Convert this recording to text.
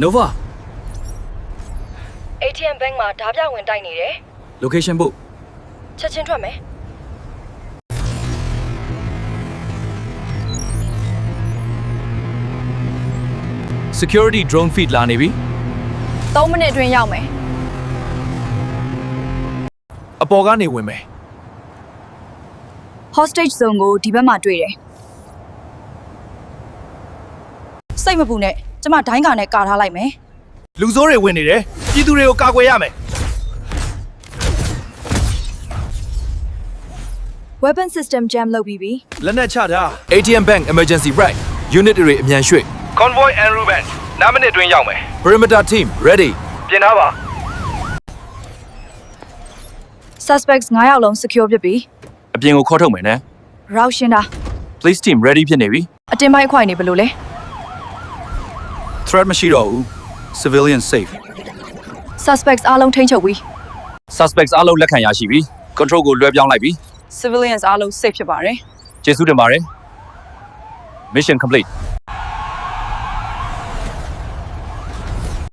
Nova ATM bank မှာဓာပြဝင်တိုက်နေတယ် location ပို့ ချက်ချင်းထွက်မယ် security drone feed လာနေပြီ 3 မိနစ်အတွင်းရောက်မယ် အပေါ်ကနေဝင်မယ် hostage zone ကိုဒီဘက်မှာတွေ့တယ်စိတ်မပူနဲ့ကျမဒိုင်းကာနဲ့ကာထားလိုက်မယ် လူဆိုးတွေဝင်နေတယ်ပြည်သူတွေကိုကာကွယ်ရမယ် weapon system jam လုပ်ပြီးပြီ လက်နက်ချတာ ATM bank emergency right unit တွေအမြန်ရွှေ့ convoy and Ruben 9 မိနစ်အတွင်းရောက်မယ် perimeter team ready ပြင်ထားပါ suspects 9 ယောက်လုံး secure ဖြစ်ပြီ အပြင်ကိုခေါ်ထုတ်မယ်နော် route ရှင်းတာ police team ready ဖြစ်နေပြီ အတင်ပိုင်းအခွိုင်နေဘယ်လိုလဲ threat မရှိတော့ဘူး civilian safe suspects အားလုံးထိန်းချုပ်ပြီး suspects အားလုံးလက်ခံရရှိပြီ control ကိုလွှဲပြောင်းလိုက်ပြီ civilians အားလုံး safe ဖြစ်ပါတယ် ကျေးဇူးတင်ပါတယ် mission complete